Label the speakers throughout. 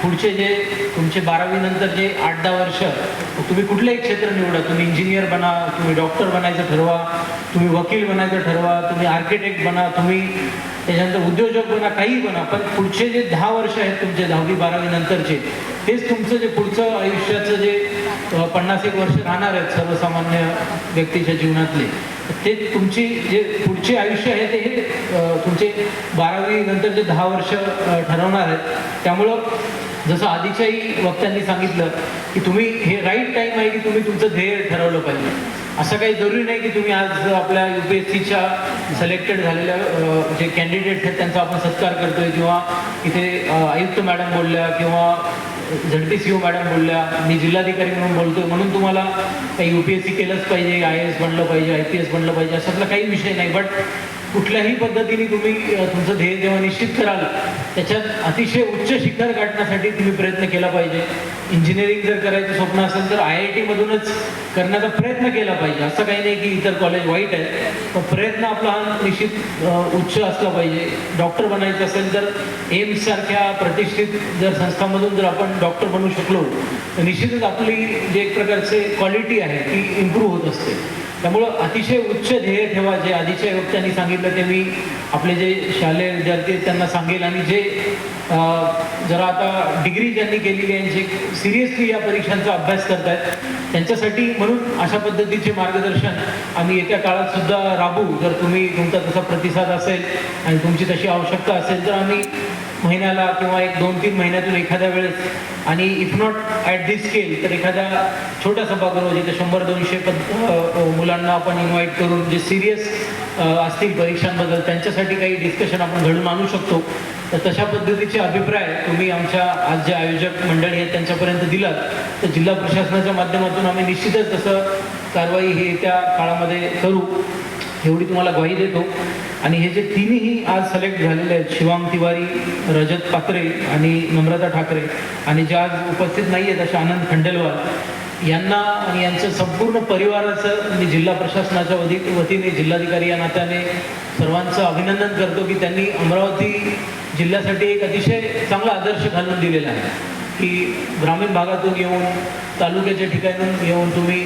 Speaker 1: पुढचे जे तुमचे 12वी नंतर जे 8-10 वर्ष तुम्ही कुठलंही क्षेत्र निवडा, तुम्ही इंजिनियर बना, तुम्ही डॉक्टर बनायचं ठरवा, तुम्ही वकील बनायचं ठरवा, तुम्ही आर्किटेक्ट बना, तुम्ही त्याच्यानंतर उद्योजक बना, काही बना, पण पुढचे जे 10 वर्ष आहेत तुमचे 10वी-12वी नंतरचे, तेच तुमचं जे पुढचं आयुष्याचं जे 50-1 वर्ष राहणार आहेत सर्वसामान्य व्यक्तीच्या जीवनातले, ते तुमची जे पुढचे आयुष्य आहे ते हे तुमचे 12वी नंतर जे 10 वर्ष ठरवणार आहेत. त्यामुळं जसं आधीच्याही वक्त्यांनी सांगितलं की तुम्ही हे राईट टाईम आहे की तुम्ही तुमचं ध्येय ठरवलं पाहिजे. असं काही जरुरी नाही की तुम्ही आज आपल्या UPSCच्या सिलेक्टेड झालेल्या जे कॅन्डिडेट आहेत त्यांचा आपण सत्कार करतोय, किंवा इथे आयुक्त मॅडम बोलल्या किंवा ZPCO मॅडम बोलल्या, मी जिल्हाधिकारी म्हणून बोलतोय म्हणून तुम्हाला काही UPSC केलंच पाहिजे, IAS बनलं पाहिजे, IPS बनलं पाहिजे अशातला काही विषय नाही. बट कुठल्याही पद्धतीने तुम्ही तुमचं ध्येय जेव्हा निश्चित कराल त्याच्यात अतिशय उच्च शिखर गाठण्यासाठी तुम्ही प्रयत्न केला पाहिजे. इंजिनिअरिंग जर करायचं स्वप्न असेल तर IIT मधूनच करण्याचा प्रयत्न केला पाहिजे. असं काही नाही की इतर कॉलेज वाईट आहे, पण प्रयत्न आपला हा निश्चित उच्च असला पाहिजे. डॉक्टर बनायचं असेल तर एम्स सारख्या प्रतिष्ठित जर संस्थांमधून जर आपण डॉक्टर बनू शकलो तर निश्चितच आपली जे एक प्रकारचे क्वालिटी आहे ती इम्प्रूव्ह होत असते. त्यामुळं अतिशय उच्च ध्येय ठेवा. जे आधीच्या वक्त्यांनी सांगितलं ते मी आपले जे शालेय विद्यार्थी आहेत त्यांना सांगेल, आणि जे जरा आता डिग्री ज्यांनी केलेली आहे, जे सिरियसली या परीक्षांचा अभ्यास करतायत त्यांच्यासाठी म्हणून अशा पद्धतीचे मार्गदर्शन आम्ही येत्या काळात सुद्धा राबवू. जर तुमचा तसा प्रतिसाद असेल आणि तुमची तशी आवश्यकता असेल तर आम्ही महिन्याला किंवा 1-2-3 महिन्यातून एखाद्या वेळेस, आणि if not at this scale तर एखाद्या छोटा सभागृह जिथे 100-200 मुलांना आपण इन्व्हाइट करून जे सिरियस असतील परीक्षांबद्दल त्यांच्यासाठी काही डिस्कशन आपण घडून आणू शकतो. तर तशा पद्धतीचे अभिप्राय तुम्ही आमच्या आज जे आयोजक मंडळी आहेत त्यांच्यापर्यंत दिलात तर जिल्हा प्रशासनाच्या माध्यमातून आम्ही निश्चितच तसं कारवाई ही येत्या काळामध्ये करू एवढी तुम्हाला ग्वाही देतो. आणि हे जे तिन्ही आज सिलेक्ट झालेले आहेत, शिवांग तिवारी, रजत पात्रे आणि नम्रता ठाकरे, आणि जे आज उपस्थित नाही आहेत असे आनंद खंडेलवाल, यांना आणि यांचं संपूर्ण परिवाराचं मी जिल्हा प्रशासनाच्या वतीने जिल्हाधिकारी या नात्याने सर्वांचं अभिनंदन करतो की त्यांनी अमरावती जिल्ह्यासाठी एक अतिशय चांगला आदर्श घालून दिलेला आहे की ग्रामीण भागातून येऊन, तालुक्याच्या ठिकाणून येऊन तुम्ही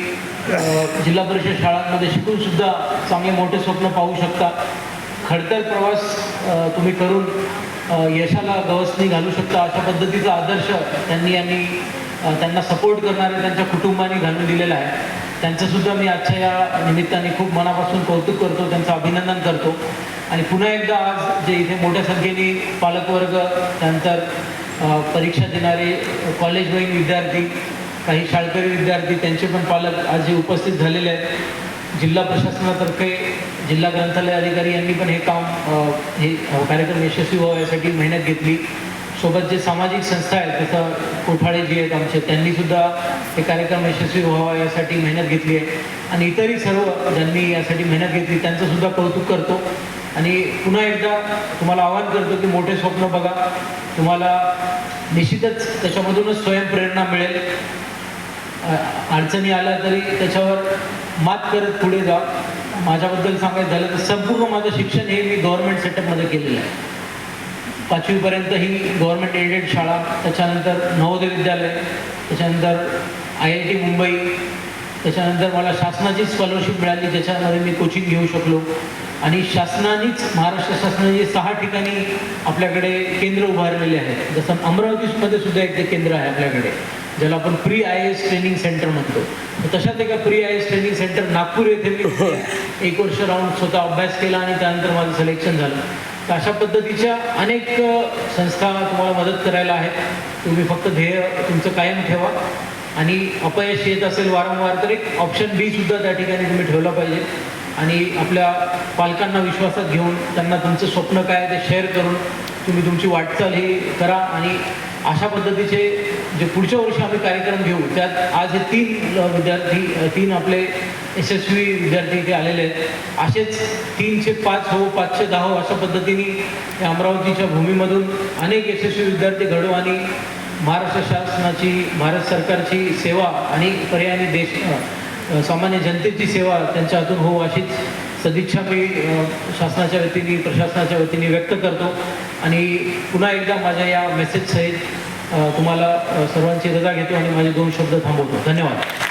Speaker 1: जिल्हा परिषद शाळांमध्ये शिकून सुद्धा चांगले मोठे स्वप्न पाहू शकता. खडतर प्रवास तुम्ही करून यशाला गवसणी घालू शकता. अशा पद्धतीचा आदर्श त्यांनी आणि त्यांना सपोर्ट करणारे त्यांच्या कुटुंबाने घालून दिलेला आहे. त्यांचंसुद्धा मी आजच्या या निमित्ताने खूप मनापासून कौतुक करतो, त्यांचं अभिनंदन करतो. आणि पुन्हा एकदा आज जे इथे मोठ्या संख्येने पालकवर्ग, त्यानंतर परीक्षा देणारे कॉलेजवरील विद्यार्थी, काही शाळकरी विद्यार्थी, त्यांचे पण पालक आज जे उपस्थित झालेले आहेत, जिल्हा प्रशासनातर्फे जिल्हा ग्रंथालय अधिकारी यांनी पण हे कार्यक्रम यशस्वी व्हावा यासाठी मेहनत घेतली. सोबत जे सामाजिक संस्था आहेत जसं कोठाळे जी आहेत आमचे, त्यांनी सुद्धा हे कार्यक्रम यशस्वी व्हावा यासाठी मेहनत घेतली आहे. आणि इतरही सर्व ज्यांनी यासाठी मेहनत घेतली त्यांचं सुद्धा कौतुक करतो. आणि पुन्हा एकदा तुम्हाला आवाहन करतो की मोठे स्वप्न बघा, तुम्हाला निश्चितच त्याच्यामधूनच स्वयंप्रेरणा मिळेल. अडचणी आल्या तरी त्याच्यावर मात करत पुढे जा. माझ्याबद्दल सांगायचं झालं तर संपूर्ण माझं शिक्षण हे मी गव्हर्नमेंट सेटअपमध्ये केलेलं आहे. 5वीपर्यंत ही गव्हर्नमेंट एडेड शाळा, त्याच्यानंतर नवोदय विद्यालय, त्याच्यानंतर IIT मुंबई, त्याच्यानंतर मला शासनाची स्कॉलरशिप मिळाली ज्याच्यामध्ये मी कोचिंग घेऊ शकलो. आणि शासनानेच, महाराष्ट्र शासनाने 6 ठिकाणी आपल्याकडे केंद्र उभारलेले आहेत. जसं अमरावतीमध्ये सुद्धा एक ते केंद्र आहे आपल्याकडे ज्याला आपण प्री IAS ट्रेनिंग सेंटर म्हणतो. तशाच एका pre IAS training centre Nagpur येथे मी 1 वर्ष राहून स्वतः अभ्यास केला आणि त्यानंतर माझं सिलेक्शन झालं. तर अशा पद्धतीच्या अनेक संस्था तुम्हाला मदत करायला आहेत. तुम्ही फक्त ध्येय तुमचं कायम ठेवा, आणि अपयश येत असेल वारंवार तर एक ऑप्शन B सुद्धा त्या ठिकाणी तुम्ही ठेवला पाहिजे. आणि आपल्या पालकांना विश्वासात घेऊन त्यांना तुमचं स्वप्न काय ते शेअर करून तुम्ही तुमची वाटचाल ही करा. आणि अशा पद्धतीचे जे पुढच्या वर्षी आम्ही कार्यक्रम घेऊ त्यात आज हे 3 विद्यार्थी, 3 आपले यशस्वी विद्यार्थी इथे आलेले आहेत. असेच 3चे 5 हो, 5चे 10 हो, अशा पद्धतीने या अमरावतीच्या भूमीमधून अनेक यशस्वी विद्यार्थी घडू आणि महाराष्ट्र शासनाची, भारत सरकारची सेवा आणि पर्यायाने सामान्य जनतेची सेवा त्यांच्या हातून हो अशीच सदिच्छा मी शासनाच्या वतीने, प्रशासनाच्या वतीने व्यक्त करतो. आणि पुन्हा एकदा माझ्या या मेसेज सहित तुम्हाला सर्वांची रजा घेतो आणि माझे 2 शब्द थांबवतो. धन्यवाद.